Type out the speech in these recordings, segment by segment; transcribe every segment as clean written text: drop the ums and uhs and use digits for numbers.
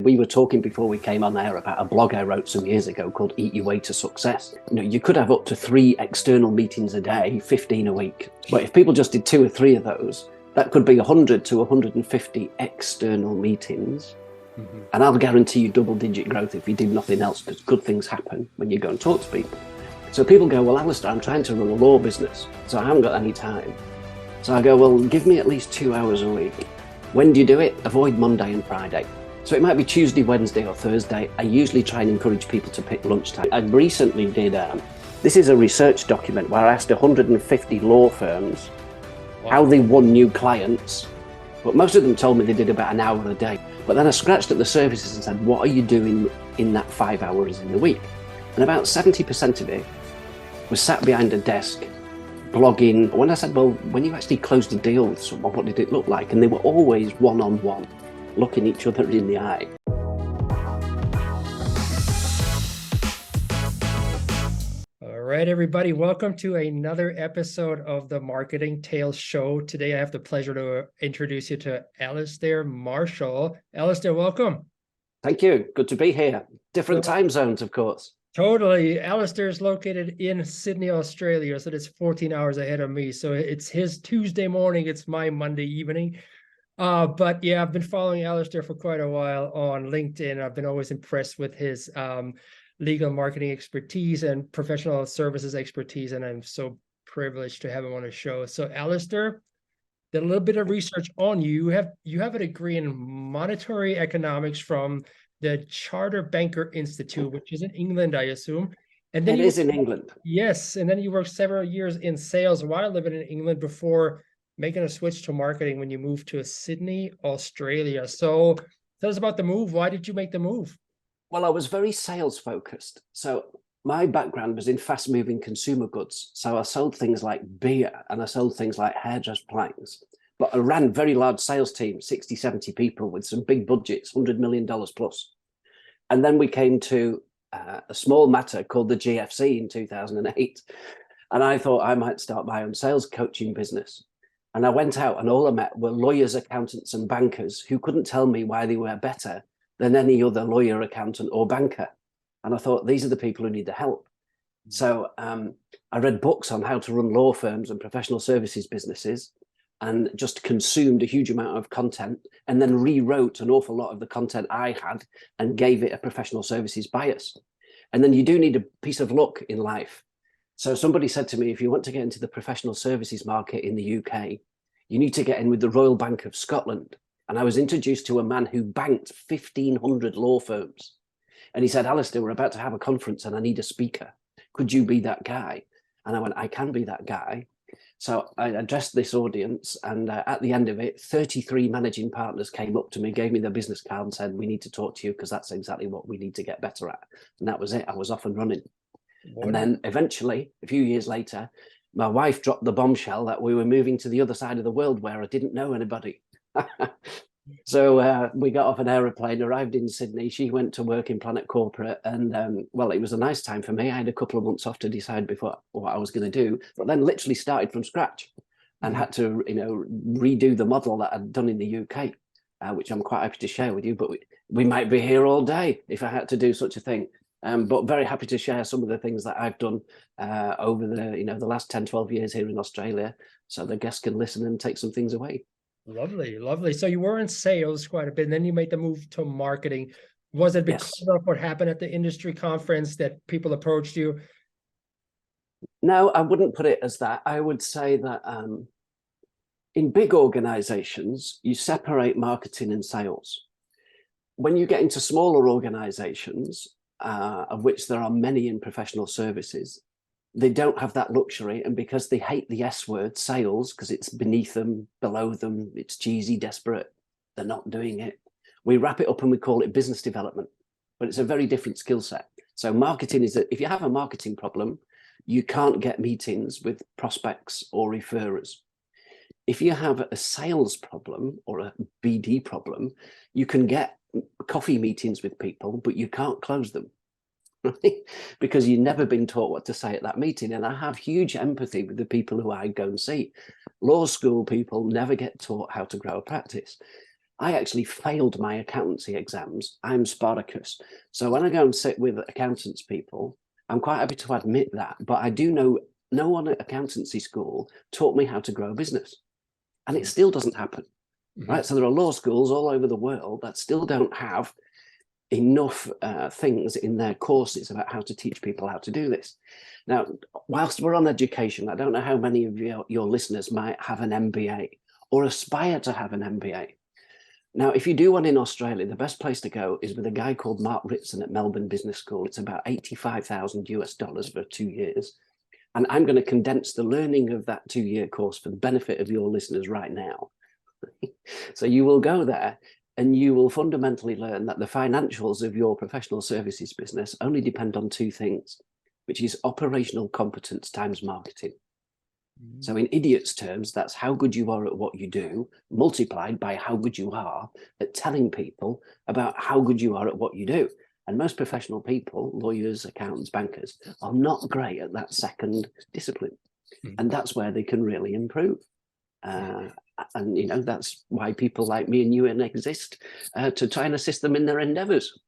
We were talking before we came on air about a blog I wrote some years ago called Eat Your Way to Success. You could have up to 3 external meetings a day, 15 a week. But if people just did 2 or 3 of those, that could be 100 to 150 external meetings. Mm-hmm. And I'll guarantee you double-digit growth if you do nothing else, because good things happen when you go and talk to people. So people go, well, Alistair, I'm trying to run a law business, so I haven't got any time. So I go, well, give me at least 2 hours a week. When do you do it? Avoid Monday and Friday. So it might be Tuesday, Wednesday or Thursday. I usually try and encourage people to pick lunchtime. I recently did, this is a research document where I asked 150 law firms how they won new clients. But most of them told me they did about an hour a day. But then I scratched at the surfaces and said, what are you doing in that 5 hours in the week? And about 70% of it was sat behind a desk, blogging. When I said, well, when you actually closed a deal with someone, what did it look like? And they were always one-on-one, looking each other in the eye. All right, everybody, welcome to another episode of the Marketing Tales Show. Today, I have the pleasure to introduce you to Alistair Marshall. Alistair, welcome. Thank you. Good to be here. Different time zones, of course. Totally. Alistair is located in Sydney, Australia, so it's 14 hours ahead of me. So it's his Tuesday morning. It's my Monday evening. But yeah, I've been following Alistair for quite a while on LinkedIn. I've been always impressed with his legal marketing expertise and professional services expertise, and I'm so privileged to have him on the show. So Alistair, did a little bit of research on you. You have a degree in monetary economics from the Charter Banker Institute, which is in England, I assume. And then it is in England. Yes, and then you worked several years in sales while living in England before making a switch to marketing when you moved to Sydney, Australia. So tell us about the move. Why did you make the move? Well, I was very sales focused. So my background was in fast moving consumer goods. So I sold things like beer and I sold things like hairdress blinds. But I ran very large sales teams, 60, 70 people with some big budgets, $100 million plus. And then we came to a small matter called the GFC in 2008. And I thought I might start my own sales coaching business. And I went out and all I met were lawyers, accountants and bankers who couldn't tell me why they were better than any other lawyer, accountant or banker. And I thought, these are the people who need the help. So I read books on how to run law firms and professional services businesses and just consumed a huge amount of content and then rewrote an awful lot of the content I had and gave it a professional services bias. And then you do need a piece of luck in life. So somebody said to me, if you want to get into the professional services market in the UK, you need to get in with the Royal Bank of Scotland. And I was introduced to a man who banked 1,500 law firms. And he said, Alistair, we're about to have a conference and I need a speaker. Could you be that guy? And I went, I can be that guy. So I addressed this audience, and at the end of it, 33 managing partners came up to me, gave me their business card and said, we need to talk to you because that's exactly what we need to get better at. And that was it. I was off and running. And then eventually, a few years later, my wife dropped the bombshell that we were moving to the other side of the world where I didn't know anybody. So we got off an aeroplane, arrived in Sydney. She went to work in Planet Corporate. And well, it was a nice time for me. I had a couple of months off to decide before what I was going to do, but then literally started from scratch and had to, redo the model that I'd done in the UK, which I'm quite happy to share with you. But we might be here all day if I had to do such a thing. But very happy to share some of the things that I've done over the last 10, 12 years here in Australia, so the guests can listen and take some things away. Lovely, lovely. So you were in sales quite a bit, and then you made the move to marketing. Was it because of what happened at the industry conference that people approached you? No, I wouldn't put it as that. I would say that in big organizations, you separate marketing and sales. When you get into smaller organizations, of which there are many in professional services, they don't have that luxury. And because they hate the S word, sales, because it's beneath them, below them, it's cheesy, desperate, they're not doing it. We wrap it up and we call it business development, but it's a very different skill set. So marketing is that if you have a marketing problem, you can't get meetings with prospects or referrers. If you have a sales problem or a BD problem, you can get coffee meetings with people, but you can't close them. Right? Because you've never been taught what to say at that meeting. And I have huge empathy with the people who I go and see. Law school people never get taught how to grow a practice. I actually failed my accountancy exams. I'm Spartacus. So when I go and sit with accountants people, I'm quite happy to admit that, but I do know no one at accountancy school taught me how to grow a business. And it still doesn't happen, right? So there are law schools all over the world that still don't have enough things in their courses about how to teach people how to do this. Now, whilst we're on education, I don't know how many of your listeners might have an MBA or aspire to have an MBA. Now, if you do one in Australia, the best place to go is with a guy called Mark Ritson at Melbourne Business School. It's about $85,000 for 2 years. And I'm going to condense the learning of that 2-year course for the benefit of your listeners right now. So you will go there and you will fundamentally learn that the financials of your professional services business only depend on 2 things, which is operational competence times marketing. So in idiots' terms, that's how good you are at what you do, multiplied by how good you are at telling people about how good you are at what you do. And most professional people, lawyers, accountants, bankers, are not great at that second discipline. And that's where they can really improve. And, you know, that's why people like me and you exist, to try and assist them in their endeavors.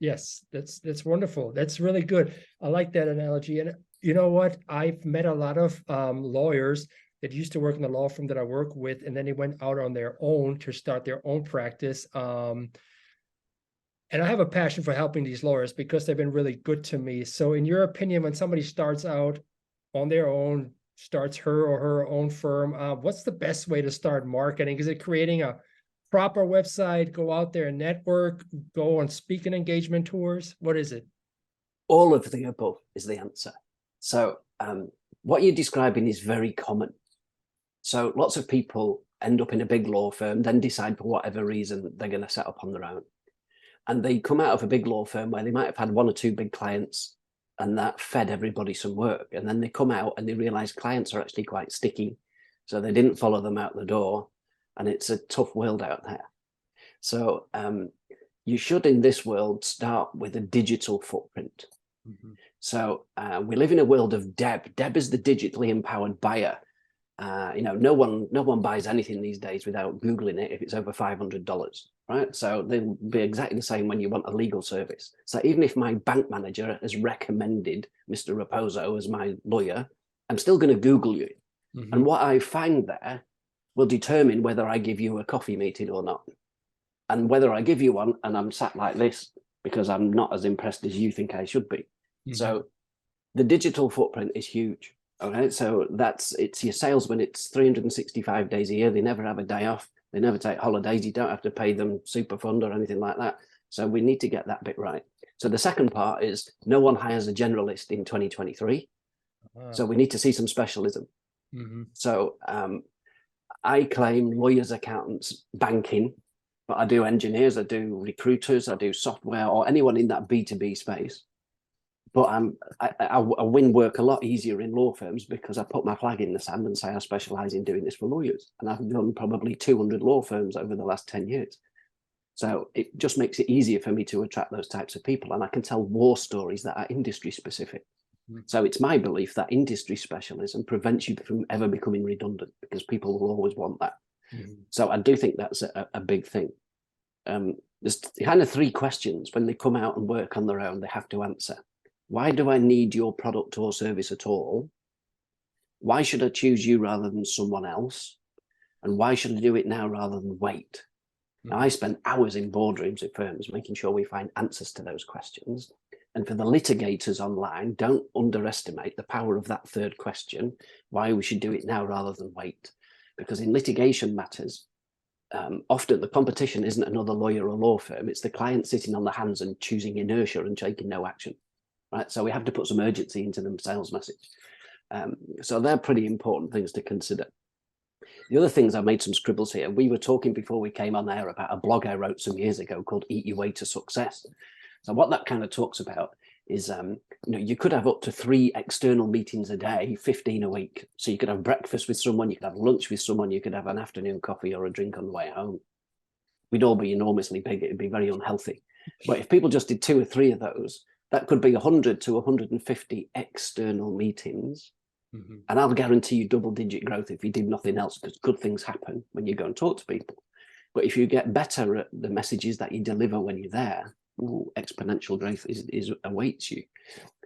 Yes, that's wonderful. That's really good. I like that analogy. And you know what? I've met a lot of lawyers that used to work in the law firm that I work with, and then they went out on their own to start their own practice. And I have a passion for helping these lawyers because they've been really good to me. So in your opinion, when somebody starts out on their own, starts her or her own firm, what's the best way to start marketing? Is it creating a proper website, go out there and network, go on speaking engagement tours? What is it? All of the above is the answer. So what you're describing is very common. So lots of people end up in a big law firm, then decide for whatever reason they're going to set up on their own. And they come out of a big law firm where they might have had 1 or 2 big clients and that fed everybody some work. And then they come out and they realize clients are actually quite sticky. So they didn't follow them out the door. And it's a tough world out there. So you should, in this world, start with a digital footprint. So we live in a world of Deb. Deb is the digitally empowered buyer. You know, no one buys anything these days without Googling it if it's over $500, right? So they'll be exactly the same when you want a legal service. So even if my bank manager has recommended Mr. Raposo as my lawyer, I'm still going to Google you. And what I find there will determine whether I give you a coffee meeting or not. And whether I give you one and I'm sat like this because I'm not as impressed as you think I should be. So the digital footprint is huge. Okay, so it's your salesman. It's 365 days a year. They never have a day off. They never take holidays. You don't have to pay them super fund or anything like that. So we need to get that bit right. So the second part is no one hires a generalist in 2023. So we need to see some specialism. So I claim lawyers, accountants, banking, but I do engineers, I do recruiters, I do software, or anyone in that B2B space. But I win work a lot easier in law firms because I put my flag in the sand and say I specialize in doing this for lawyers. And I've done probably 200 law firms over the last 10 years. So it just makes it easier for me to attract those types of people. And I can tell war stories that are industry specific. So it's my belief that industry specialism prevents you from ever becoming redundant because people will always want that. So I do think that's a big thing. There's kind of 3 questions when they come out and work on their own they have to answer. Why do I need your product or service at all? Why should I choose you rather than someone else? And why should I do it now rather than wait? Now, I spend hours in boardrooms at firms making sure we find answers to those questions. And for the litigators online, don't underestimate the power of that 3rd question, why we should do it now rather than wait. Because in litigation matters, often the competition isn't another lawyer or law firm, it's the client sitting on the hands and choosing inertia and taking no action. Right, so we have to put some urgency into the sales message. So they're pretty important things to consider. The other things, I made some scribbles here. We were talking before we came on air about a blog I wrote some years ago called Eat Your Way to Success. So what that kind of talks about is, you know, you could have up to 3 external meetings a day, 15 a week. So you could have breakfast with someone, you could have lunch with someone, you could have an afternoon coffee or a drink on the way home. We'd all be enormously big. It'd be very unhealthy. But if people just did 2 or 3 of those, that could be 100 to 150 external meetings. And I'll guarantee you double-digit growth if you did nothing else, because good things happen when you go and talk to people. But if you get better at the messages that you deliver when you're there, ooh, exponential growth is awaits you.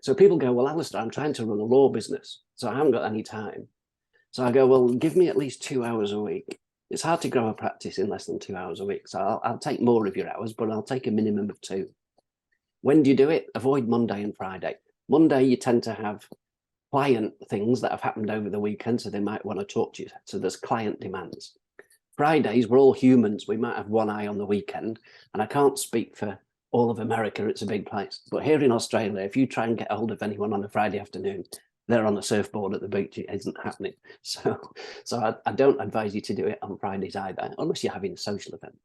So people go, well, Alistair, I'm trying to run a law business, so I haven't got any time. So I go, well, give me at least 2 hours a week. It's hard to grow a practice in less than 2 hours a week. So I'll take more of your hours, but I'll take a minimum of 2. When do you do it? Avoid Monday and Friday. Monday, you tend to have client things that have happened over the weekend, so they might want to talk to you. So there's client demands. Fridays, we're all humans. We might have one eye on the weekend, and I can't speak for all of America. It's a big place. But here in Australia, if you try and get hold of anyone on a Friday afternoon, they're on a surfboard at the beach. It isn't happening. So I don't advise you to do it on Fridays either, unless you're having a social event.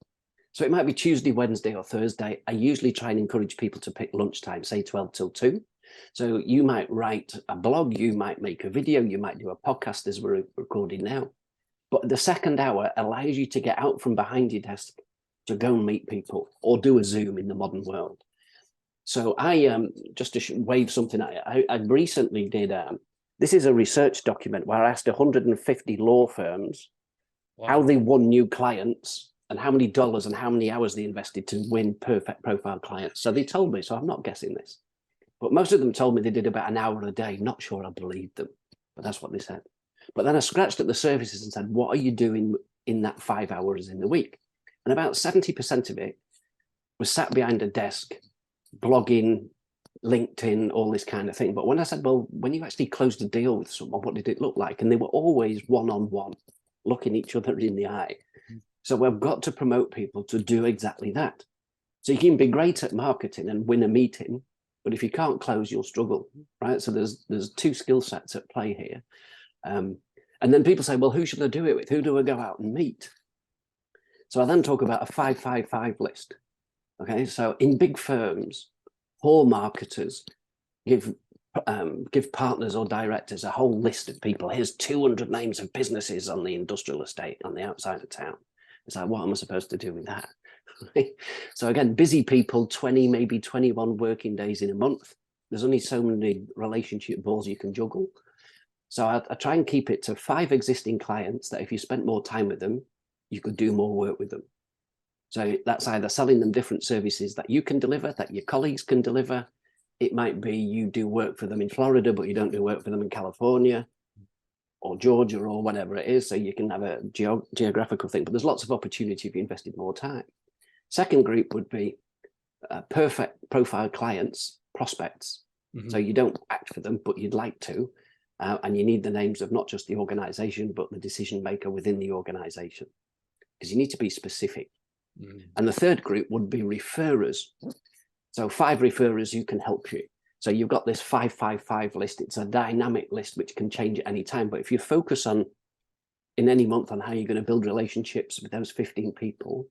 So it might be Tuesday, Wednesday, or Thursday. I usually try and encourage people to pick lunchtime, say 12 till 2. So you might write a blog, you might make a video, you might do a podcast as we're recording now. But the second hour allows you to get out from behind your desk to go and meet people or do a Zoom in the modern world. So I, just to wave something at you, I recently did, this is a research document where I asked 150 law firms how they won new clients and how many dollars and how many hours they invested to win perfect profile clients. So they told me, so I'm not guessing this, but most of them told me they did about an hour a day. Not sure I believed them, but that's what they said. But then I scratched at the surfaces and said, what are you doing in that 5 hours in the week? And about 70% of it was sat behind a desk, blogging, LinkedIn, all this kind of thing. But when I said, well, when you actually closed a deal with someone, what did it look like? And they were always one-on-one, looking each other in the eye. So we've got to promote people to do exactly that. So you can be great at marketing and win a meeting, but if you can't close, you'll struggle, right? So there's 2 skill sets at play here. And then people say, well, who should I do it with? Who do I go out and meet? So I then talk about a 5-5-5 list. Okay, so in big firms, all marketers give partners or directors a whole list of people. Here's 200 names of businesses on the industrial estate on the outside of town. It's like, what am I supposed to do with that? So again, busy people, 20, maybe 21 working days in a month. There's only so many relationship balls you can juggle. So I try and keep it to 5 existing clients that if you spent more time with them, you could do more work with them. So that's either selling them different services that you can deliver, that your colleagues can deliver. It might be you do work for them in Florida, but you don't do work for them in California or Georgia or whatever it is. So you can have a geographical thing, but there's lots of opportunity if you invested more time. Second group would be perfect profile clients, prospects. So you don't act for them, but you'd like to. And you need the names of not just the organization, but the decision maker within the organization, because you need to be specific. And the third group would be referrers. So 5 referrers who can help you. So you've got this 5-5-5 list. It's a dynamic list which can change at any time. But if you focus on in any month on how you're going to build relationships with those 15 people,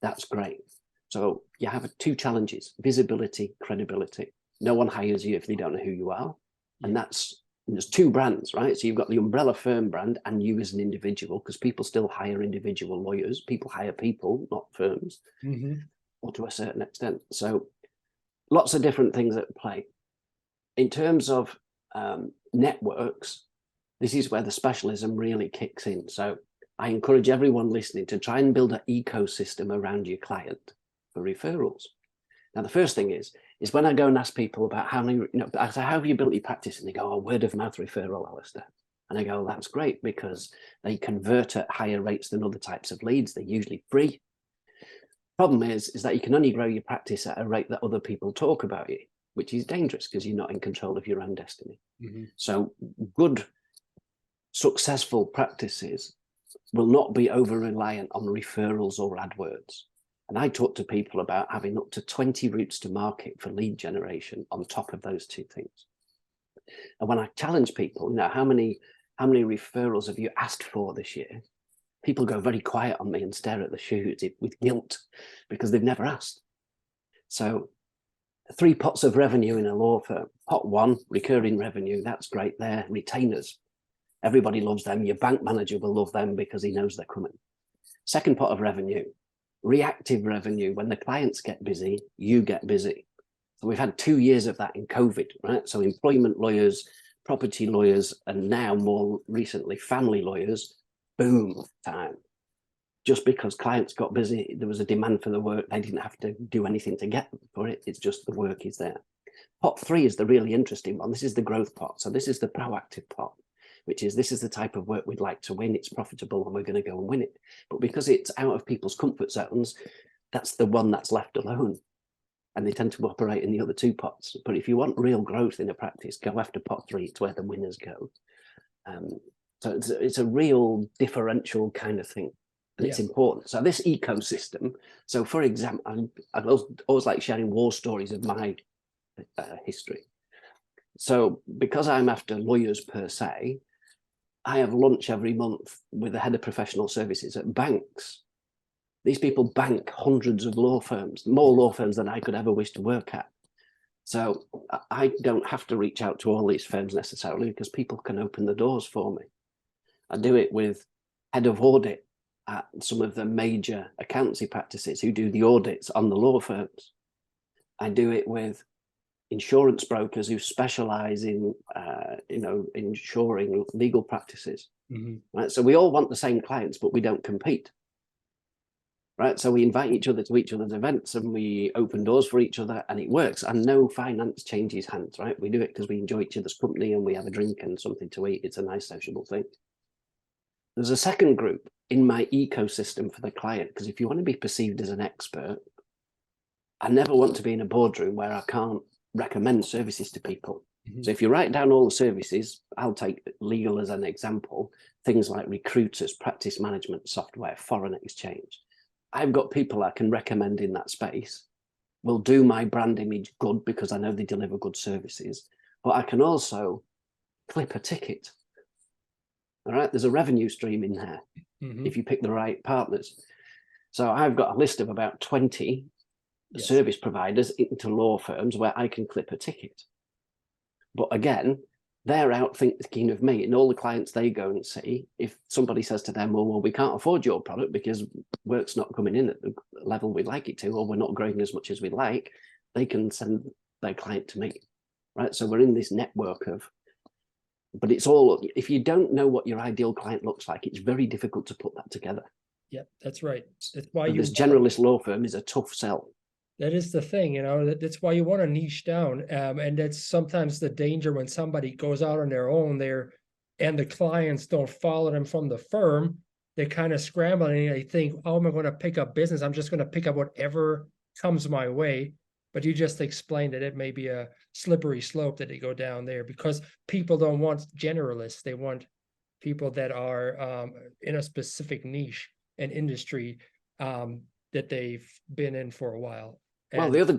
that's great. So you have 2 challenges: visibility, credibility. No one hires you if they don't know who you are. And there's 2 brands, right? So you've got the umbrella firm brand and you as an individual, because people still hire individual lawyers. People hire people, not firms, or to a certain extent. So lots of different things at play. In terms of networks, this is where the specialism really kicks in. So I encourage everyone listening to try and build an ecosystem around your client for referrals. Now, the first thing is when I go and ask people about how many, I say, how have you built your practice? And they go, oh, word of mouth referral, Alistair. And I go, that's great, because they convert at higher rates than other types of leads. They're usually free. Problem is that you can only grow your practice at a rate that other people talk about you, which is dangerous because you're not in control of your own destiny. So good, successful practices will not be over-reliant on referrals or AdWords. And I talk to people about having up to 20 routes to market for lead generation on top of those 2 things. And when I challenge people, how many referrals have you asked for this year? People go very quiet on me and stare at the shoes with guilt because they've never asked. So 3 pots of revenue in a law firm. Pot 1, recurring revenue. That's great. They're retainers. Everybody loves them. Your bank manager will love them because he knows they're coming. Second pot of revenue, reactive revenue. When the clients get busy, you get busy. So we've had 2 years of that in COVID, right? So employment lawyers, property lawyers, and now more recently, family lawyers, boom time. just because clients got busy, there was a demand for the work. They didn't have to do anything to get for it. It's just the work is there. Pot 3 is the really interesting one. This is the growth pot. So this is the proactive pot, which is, this is the type of work we'd like to win. It's profitable and we're going to go and win it. But because it's out of people's comfort zones, that's the one that's left alone. And they tend to operate in the other two pots. But if you want real growth in a practice, go after pot 3. It's where the winners go. So it's a real differential kind of thing. And it's important. So this ecosystem, so for example, I always like sharing war stories of my history. So because I'm after lawyers per se, I have lunch every month with the head of professional services at banks. These people bank hundreds of law firms, more law firms than I could ever wish to work at. So I don't have to reach out to all these firms necessarily, because people can open the doors for me. I do it with head of audit at some of the major accountancy practices who do the audits on the law firms. I do it with insurance brokers who specialize in, insuring legal practices. Right? So we all want the same clients, but we don't compete. Right? So we invite each other to each other's events and we open doors for each other, and it works. And no finance changes hands, right? We do it because we enjoy each other's company and we have a drink and something to eat. It's a nice sociable thing. There's a second group in my ecosystem for the client, because if you want to be perceived as an expert, I never want to be in a boardroom where I can't recommend services to people. So if you write down all the services, I'll take legal as an example, things like recruiters, practice management software, foreign exchange. I've got people I can recommend in that space, will do my brand image good because I know they deliver good services, but I can also clip a ticket. All right, there's a revenue stream in there if you pick the right partners. So I've got a list of about 20 service providers into law firms where I can clip a ticket. But again, they're out thinking of me, and all the clients they go and see, if somebody says to them, well, we can't afford your product because work's not coming in at the level we'd like it to, or we're not growing as much as we'd like, they can send their client to me, right? So we're in this network of, but it's all, if you don't know what your ideal client looks like, it's very difficult to put that together. Yep, that's right. That's why this generalist law firm is a tough sell. That is the thing, that's why you want to niche down. And that's sometimes the danger when somebody goes out on their own there and the clients don't follow them from the firm. They kind of scramble and they think, how am I going to pick up business? I'm just going to pick up whatever comes my way. But you just explained that it may be a slippery slope that they go down there, because people don't want generalists. They want people that are in a specific niche and industry that they've been in for a while. Well, the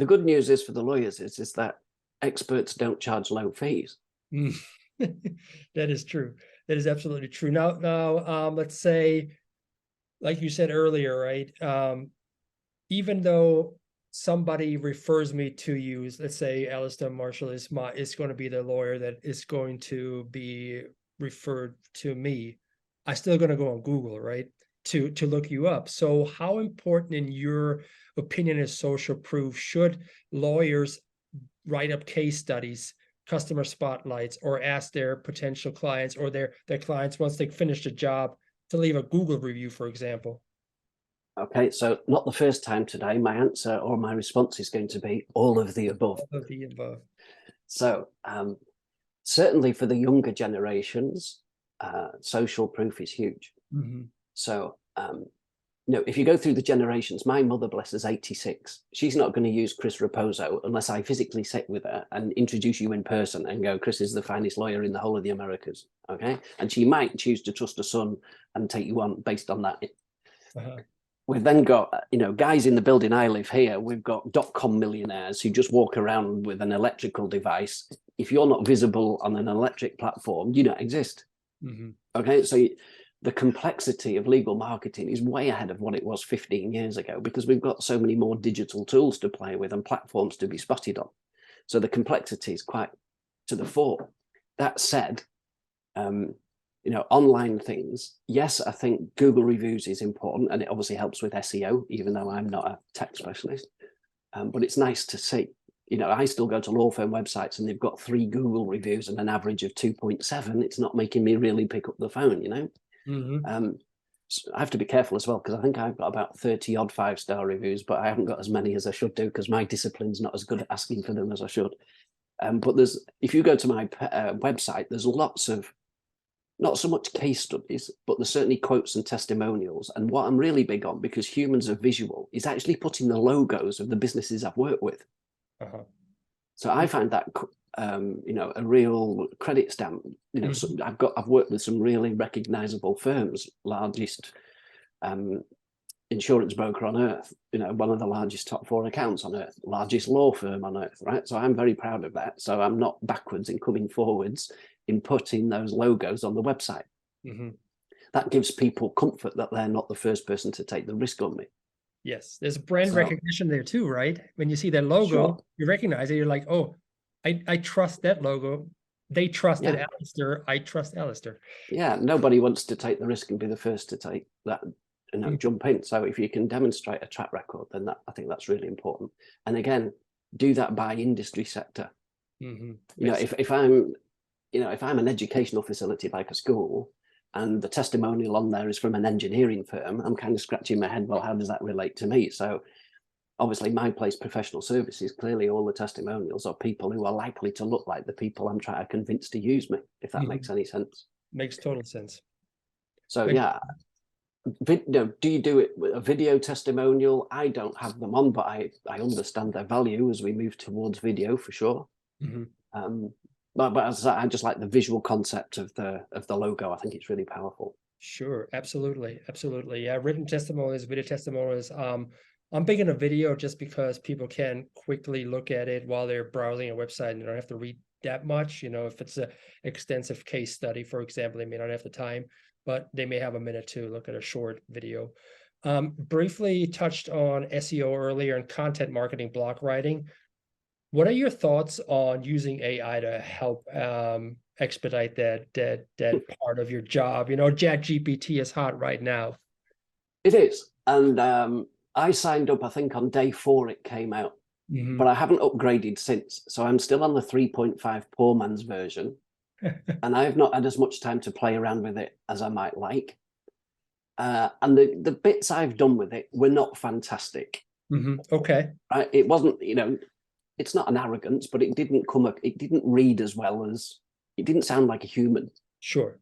good news is for the lawyers is that experts don't charge low fees. That is true. That is absolutely true. Now, let's say, like you said earlier, right? Even though somebody refers me to you, let's say Alistair Marshall is going to be the lawyer that is going to be referred to me, I'm still going to go on Google, right? To look you up. So how important in your opinion is social proof? Should lawyers write up case studies, customer spotlights, or ask their potential clients or their clients once they finish the job to leave a Google review, for example? Okay, so not the first time today, my answer or my response is going to be all of the above. All of the above. So certainly for the younger generations, social proof is huge. So, if you go through the generations, my mother, bless her, is 86. She's not going to use Chris Raposo unless I physically sit with her and introduce you in person and go, Chris is the finest lawyer in the whole of the Americas. Okay. And she might choose to trust her son and take you on based on that. We've then got, guys in the building I live here, we've got .com millionaires who just walk around with an electrical device. If you're not visible on an electric platform, you don't exist. Okay. So the complexity of legal marketing is way ahead of what it was 15 years ago, because we've got so many more digital tools to play with and platforms to be spotted on. So the complexity is quite to the fore. That said, online things, yes, I think Google reviews is important, and it obviously helps with SEO, even though I'm not a tech specialist. But it's nice to see. I still go to law firm websites and they've got 3 Google reviews and an average of 2.7. It's not making me really pick up the phone, I have to be careful as well, because I think I've got about 30 odd 5-star reviews, but I haven't got as many as I should do, because my discipline's not as good at asking for them as I should. But if you go to my website, there's lots of, not so much case studies, but there's certainly quotes and testimonials. And what I'm really big on, because humans are visual, is actually putting the logos of the businesses I've worked with. So I find that, a real credit stamp. So I've worked with some really recognizable firms, largest insurance broker on earth, one of the largest top 4 accounts on earth, largest law firm on earth, right? So I'm very proud of that. So I'm not backwards in coming forwards in putting those logos on the website. That gives people comfort that they're not the first person to take the risk on me. Yes, there's brand recognition there too, right? When you see that logo, you recognize it. You're like, oh, I trust that logo. They trusted Alistair. I trust Alistair. Yeah, nobody wants to take the risk and be the first to take that, jump in. So if you can demonstrate a track record, then I think that's really important. And again, do that by industry sector. If I'm an educational facility like a school, and the testimonial on there is from an engineering firm, I'm kind of scratching my head, well, how does that relate to me? So obviously my place, professional services, clearly all the testimonials are people who are likely to look like the people I'm trying to convince to use me, if that makes any sense. Makes total sense. So yeah, do you do it with a video testimonial? I don't have them on, but I understand their value as we move towards video for sure. But as I just like the visual concept of the logo. I think it's really powerful. Sure, absolutely. Yeah, written testimonials, video testimonials. I'm big into video just because people can quickly look at it while they're browsing a website and they don't have to read that much. If it's an extensive case study, for example, they may not have the time, but they may have a minute to look at a short video. Briefly touched on SEO earlier and content marketing, block writing. What are your thoughts on using AI to help expedite that part of your job? ChatGPT is hot right now. It is. And I signed up, I think on day 4 it came out, but I haven't upgraded since. So I'm still on the 3.5 poor man's version. And I have not had as much time to play around with it as I might like. And the bits I've done with it were not fantastic. Okay. Right? It wasn't, it's not an arrogance, but it didn't read as well as, it didn't sound like a human. Sure.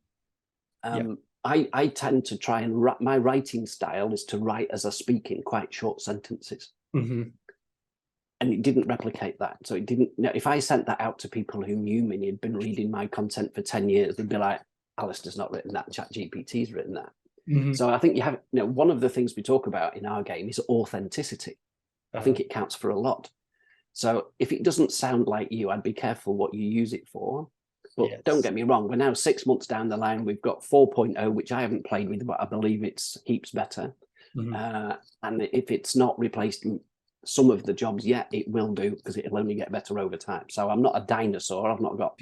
I tend to try and my writing style is to write as I speak in quite short sentences. And it didn't replicate that. So it didn't, if I sent that out to people who knew me and had been reading my content for 10 years, they'd be like, Alistair's not written that, ChatGPT's written that. So I think you have, one of the things we talk about in our game is authenticity. I think it counts for a lot. So if it doesn't sound like you, I'd be careful what you use it for. But don't get me wrong, we're now 6 months down the line. We've got 4.0, which I haven't played with, but I believe it's heaps better. And if it's not replaced some of the jobs yet, it will do, because it'll only get better over time. So I'm not a dinosaur. I've not got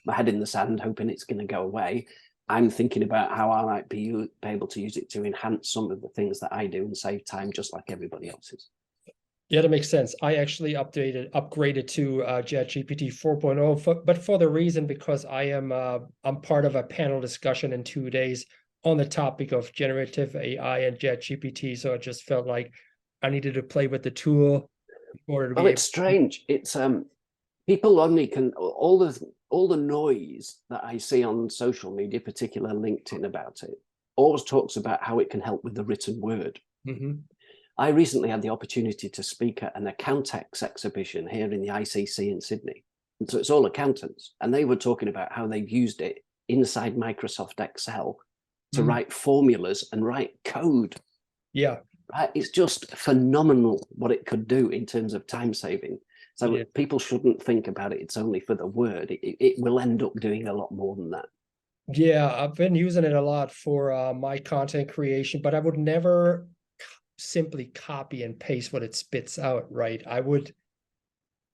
my head in the sand hoping it's going to go away. I'm thinking about how I might be able to use it to enhance some of the things that I do and save time just like everybody else is. Yeah, that makes sense. I actually upgraded to ChatGPT 4.0, but for the reason because I'm part of a panel discussion in 2 days on the topic of generative AI and ChatGPT. So it just felt like I needed to play with the tool in order to be it's strange. It's people only can, all the noise that I see on social media, particularly LinkedIn about it, always talks about how it can help with the written word. I recently had the opportunity to speak at an Accountex exhibition here in the ICC in Sydney. And so it's all accountants. And they were talking about how they've used it inside Microsoft Excel to write formulas and write code. Yeah. Right? It's just phenomenal what it could do in terms of time saving. So people shouldn't think about it. It's only for the word. It will end up doing a lot more than that. Yeah, I've been using it a lot for my content creation, but I would never simply copy and paste what it spits out, right? I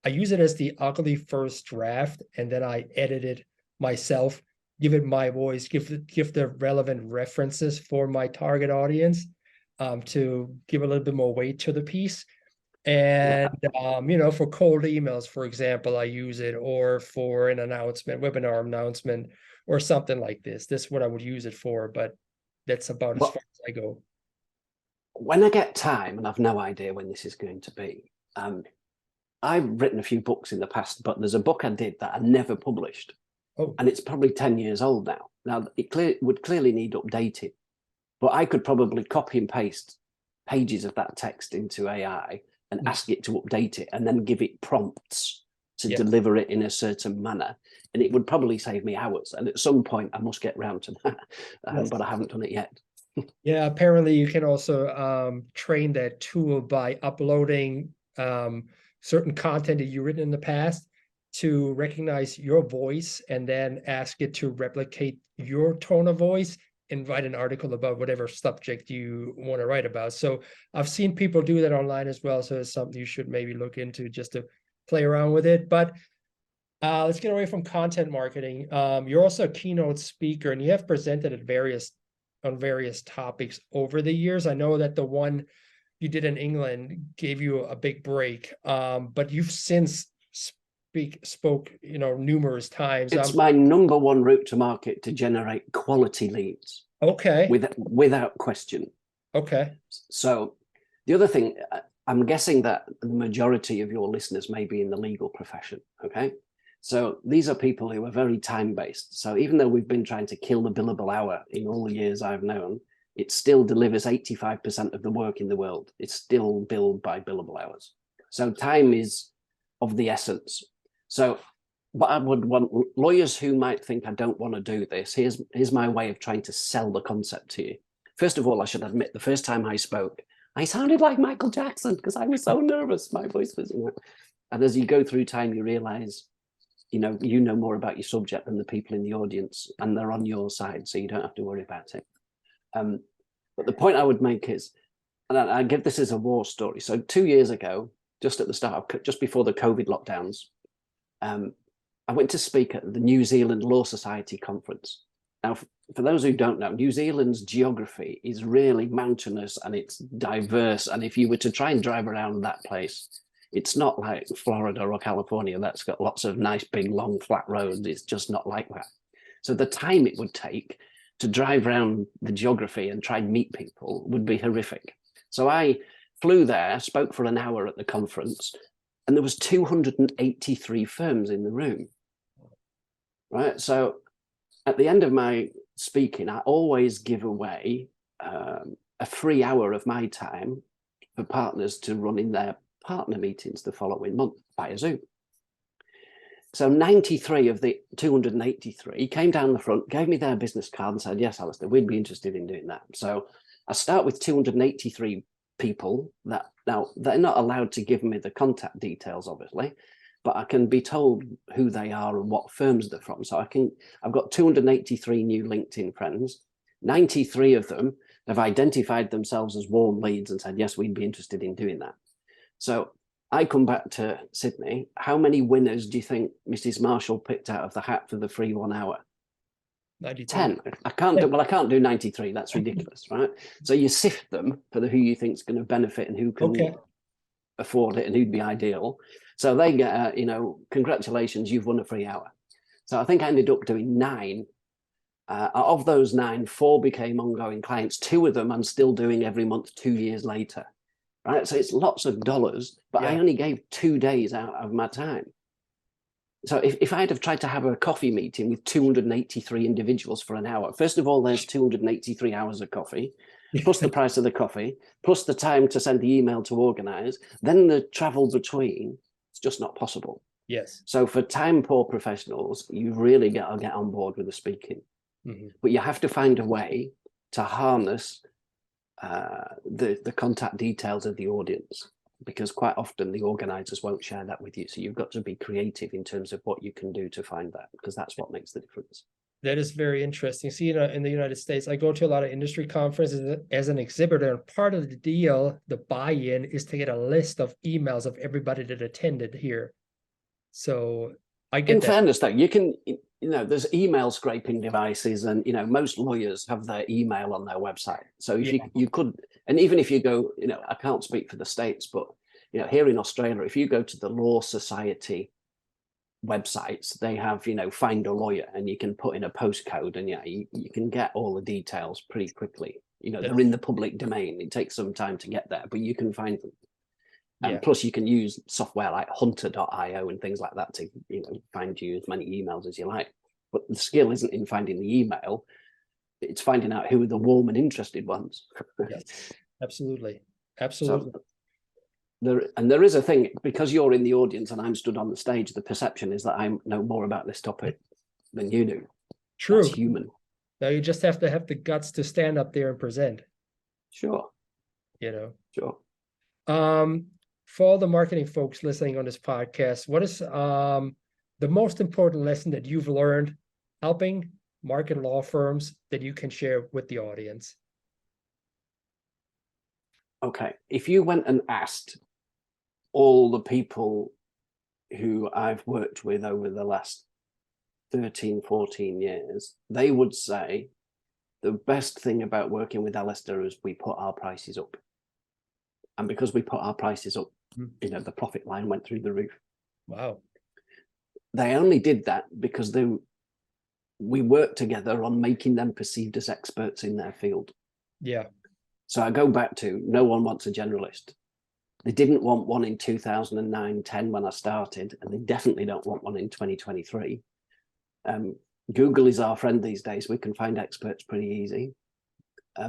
use it as the ugly first draft, and then I edit it myself, give it my voice, give the relevant references for my target audience, to give a little bit more weight to the piece. And for cold emails, for example, I use it, or for an announcement, webinar announcement, or something like this. This is what I would use it for, but that's about as far as I go. When I get time, and I've no idea when this is going to be, I've written a few books in the past, but there's a book I did that I never published. Oh, And it's probably 10 years old now. Now, it would clearly need updating, but I could probably copy and paste pages of that text into AI and ask it to update it and then give it prompts to deliver it in a certain manner. And it would probably save me hours. And at some point, I must get round to that, but I haven't done it yet. Yeah, apparently you can also train that tool by uploading certain content that you've written in the past to recognize your voice and then ask it to replicate your tone of voice and write an article about whatever subject you want to write about. So I've seen people do that online as well. So it's something you should maybe look into just to play around with it. But let's get away from content marketing. You're also a keynote speaker and you have presented at on various topics over the years. I know that the one you did in England gave you a big break, but you've since spoke, numerous times. It's my number one route to market to generate quality leads. Okay. Without question. Okay. So the other thing, I'm guessing that the majority of your listeners may be in the legal profession. Okay. So these are people who are very time-based. So even though we've been trying to kill the billable hour in all the years I've known, it still delivers 85% of the work in the world. It's still billed by billable hours. So time is of the essence. So what I would want lawyers who might think I don't want to do this, here's my way of trying to sell the concept to you. First of all, I should admit, the first time I spoke, I sounded like Michael Jackson because I was so nervous. My voice was, and as you go through time, you realize, you know more about your subject than the people in the audience, and they're on your side, so you don't have to worry about it. But the point I would make is, and I give this as a war story. So 2 years ago, just at the start, just before the COVID lockdowns, I went to speak at the New Zealand Law Society conference. Now, for those who don't know, New Zealand's geography is really mountainous and it's diverse. And if you were to try and drive around that place, it's not like Florida or California that's got lots of nice, big, long, flat roads. It's just not like that. So the time it would take to drive around the geography and try and meet people would be horrific. So I flew there, spoke for an hour at the conference, and there was 283 firms in the room. Right. So at the end of my speaking, I always give away a free hour of my time for partners to run in their partner meetings the following month via Zoom. So 93 of the 283 came down the front, gave me their business card and said, yes, Alistair, we'd be interested in doing that. So I start with 283 people that now they're not allowed to give me the contact details, obviously, but I can be told who they are and what firms they're from. So I've got 283 new LinkedIn friends. 93 of them have identified themselves as warm leads and said, yes, we'd be interested in doing that. So I come back to Sydney. How many winners do you think Mrs. Marshall picked out of the hat for the free 1 hour? 10. I can't do 93. That's ridiculous, right? So you sift them for who you think is going to benefit and who can afford it and who'd be ideal. So they get, congratulations, you've won a free hour. So I think I ended up doing 9. Of those 9, 4 became ongoing clients. 2 of them I'm still doing every month 2 years later. Right, so it's lots of dollars, but I only gave 2 days out of my time. So if I'd have tried to have a coffee meeting with 283 individuals for an hour, first of all, there's 283 hours of coffee, plus the price of the coffee, plus the time to send the email to organize, then the travel between, it's just not possible. Yes. So for time poor professionals, you really got to get on board with the speaking. Mm-hmm. But you have to find a way to harness the contact details of the audience, because quite often the organizers won't share that with you. So you've got to be creative in terms of what you can do to find that, because that's what makes the difference. That is very interesting. See, in the United States, I go to a lot of industry conferences as an exhibitor, and part of the deal, the buy-in, is to get a list of emails of everybody that attended here. So I get that. In fairness, though, you can, there's email scraping devices, and most lawyers have their email on their website. So if you could, and even if you go, I can't speak for the States, but here in Australia, if you go to the Law Society websites, they have find a lawyer, and you can put in a postcode, and you can get all the details pretty quickly. You know, they're in the public domain. It takes some time to get there, but you can find them. And plus you can use software like hunter.io and things like that to, you know, find you as many emails as you like. But the skill isn't in finding the email. It's finding out who are the warm and interested ones. Yes, absolutely. Absolutely. So there is a thing, because you're in the audience and I'm stood on the stage, the perception is that I know more about this topic than you do. True. That's human. Now you just have to have the guts to stand up there and present. Sure. You know. Sure. For all the marketing folks listening on this podcast, what is the most important lesson that you've learned helping market law firms that you can share with the audience? Okay. If you went and asked all the people who I've worked with over the last 13, 14 years, they would say the best thing about working with Alistair is we put our prices up. And because we put our prices up, you know, the profit line went through the roof. Wow. They only did that because we worked together on making them perceived as experts in their field. Yeah. So I go back to, no one wants a generalist. They didn't want one in 2009, 10 when I started, and they definitely don't want one in 2023. Google is our friend these days. We can find experts pretty easy.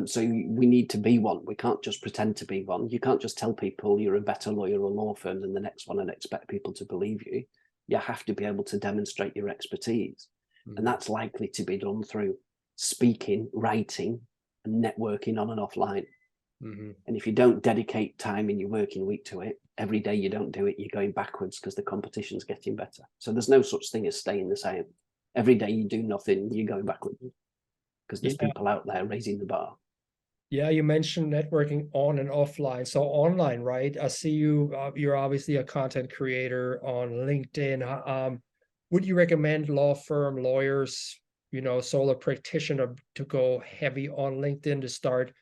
So we need to be one. We can't just pretend to be one. You can't just tell people you're a better lawyer or law firm than the next one and expect people to believe you. You have to be able to demonstrate your expertise. And that's likely to be done through speaking, writing, and networking on and offline. And if you don't dedicate time in your working week to it, every day you don't do it, you're going backwards because the competition's getting better. So there's no such thing as staying the same. Every day you do nothing, you're going backwards because there's people out there raising the bar. Yeah, you mentioned networking on and offline. So online, right? I see you're obviously a content creator on LinkedIn. Would you recommend law firm lawyers, you know, solo practitioner to go heavy on LinkedIn to start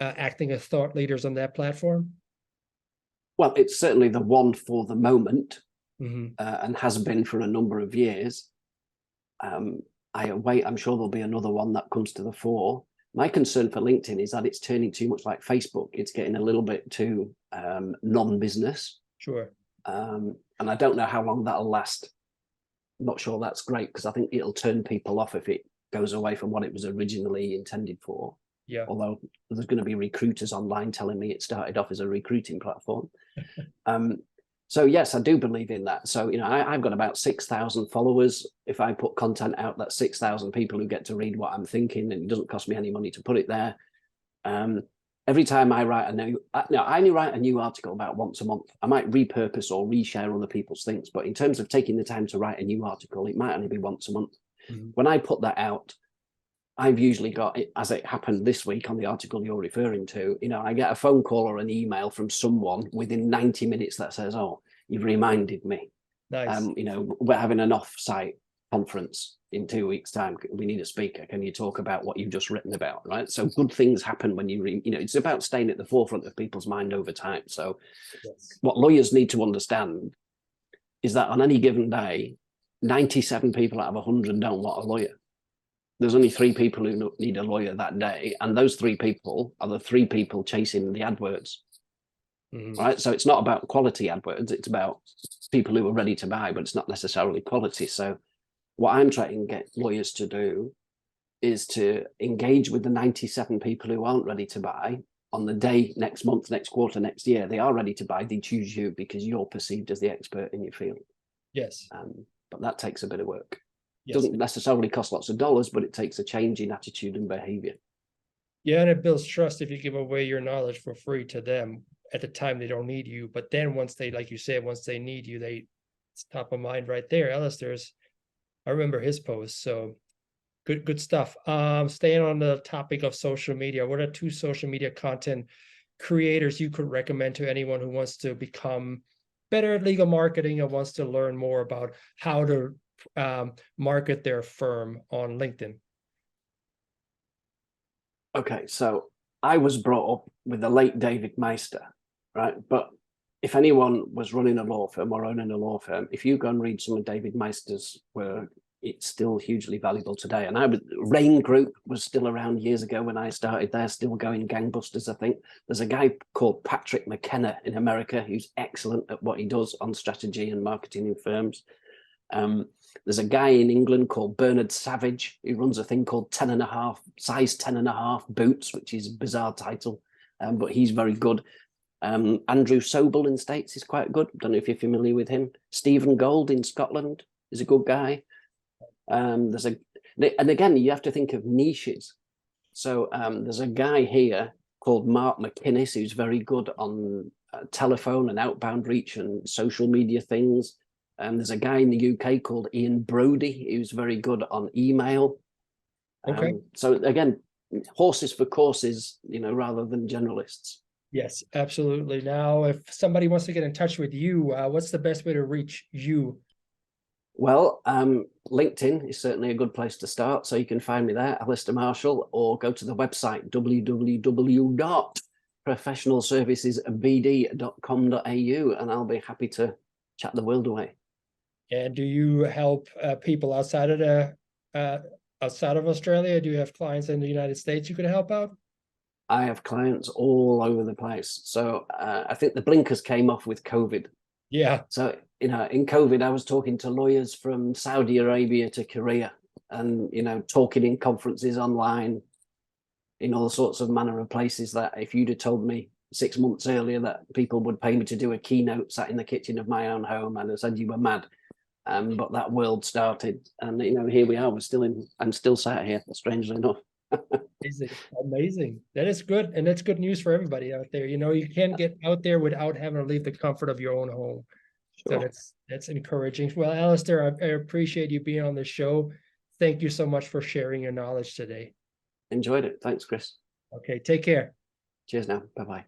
acting as thought leaders on that platform? Well, it's certainly the one for the moment, and has been for a number of years. I'm sure there'll be another one that comes to the fore. My concern for LinkedIn is that it's turning too much like Facebook. It's getting a little bit too non-business. Sure. And I don't know how long that'll last. I'm not sure that's great because I think it'll turn people off if it goes away from what it was originally intended for. Yeah. Although there's going to be recruiters online telling me it started off as a recruiting platform. So yes, I do believe in that. So, you know, I've got about 6,000 followers. If I put content out, that's 6,000 people who get to read what I'm thinking, and it doesn't cost me any money to put it there. Every time I write I only write a new article about once a month. I might repurpose or reshare other people's things, but in terms of taking the time to write a new article, it might only be once a month. When I put that out, I've usually got it, as it happened this week on the article you're referring to, you know, I get a phone call or an email from someone within 90 minutes that says, oh, you've reminded me. Nice. You know, we're having an off-site conference in 2 weeks' time. We need a speaker. Can you talk about what you've just written about? Right. So good things happen when you you know, it's about staying at the forefront of people's mind over time. So what lawyers need to understand is that on any given day, 97 people out of 100 don't want a lawyer. There's only 3 people who need a lawyer that day. And those 3 people are the 3 people chasing the AdWords. Right. So it's not about quality AdWords. It's about people who are ready to buy, but it's not necessarily quality. So what I'm trying to get lawyers to do is to engage with the 97 people who aren't ready to buy on the day, next month, next quarter, next year. They are ready to buy. They choose you because you're perceived as the expert in your field. Yes. But that takes a bit of work. Yes. Doesn't necessarily cost lots of dollars, but it takes a change in attitude and behavior. Yeah, and it builds trust if you give away your knowledge for free to them at the time they don't need you. But then once they, like you said, once they need you, it's top of mind right there. Alistair's, I remember his post. So good stuff. Staying on the topic of social media, what are 2 social media content creators you could recommend to anyone who wants to become better at legal marketing and wants to learn more about how to market their firm on LinkedIn? Okay, so I was brought up with the late David Meister, right? But if anyone was running a law firm or owning a law firm, if you go and read some of David Meister's work, it's still hugely valuable today. And Rain Group was still around years ago when I started there, still going gangbusters, I think. There's a guy called Patrick McKenna in America who's excellent at what he does on strategy and marketing in firms. There's a guy in England called Bernard Savage who runs a thing called size 10.5 boots, which is a bizarre title, but he's very good. Andrew Sobel in the States is quite good. Don't know if you're familiar with him. Stephen Gold in Scotland is a good guy. And again, you have to think of niches. So there's a guy here called Mark McInnes who's very good on telephone and outbound reach and social media things. There's a guy in the UK called Ian Brody who's very good on email. Okay. So again, horses for courses, rather than generalists. Yes, absolutely. Now, if somebody wants to get in touch with you, what's the best way to reach you? Well, LinkedIn is certainly a good place to start. So you can find me there, Alistair Marshall, or go to the website, www.professionalservicesbd.com.au, and I'll be happy to chat the world away. And do you help people outside of Australia? Do you have clients in the United States you could help out? I have clients all over the place. So I think the blinkers came off with COVID. Yeah. So, in COVID, I was talking to lawyers from Saudi Arabia to Korea and, talking in conferences online in all sorts of manner of places that if you'd have told me 6 months earlier that people would pay me to do a keynote sat in the kitchen of my own home, I'd have said you were mad. But that world started and, here we are, I'm still sat here, strangely enough. Amazing. That is good. And that's good news for everybody out there. You can't get out there without having to leave the comfort of your own home. Sure. So that's encouraging. Well, Alistair, I appreciate you being on the show. Thank you so much for sharing your knowledge today. Enjoyed it. Thanks, Chris. Okay, take care. Cheers now. Bye-bye.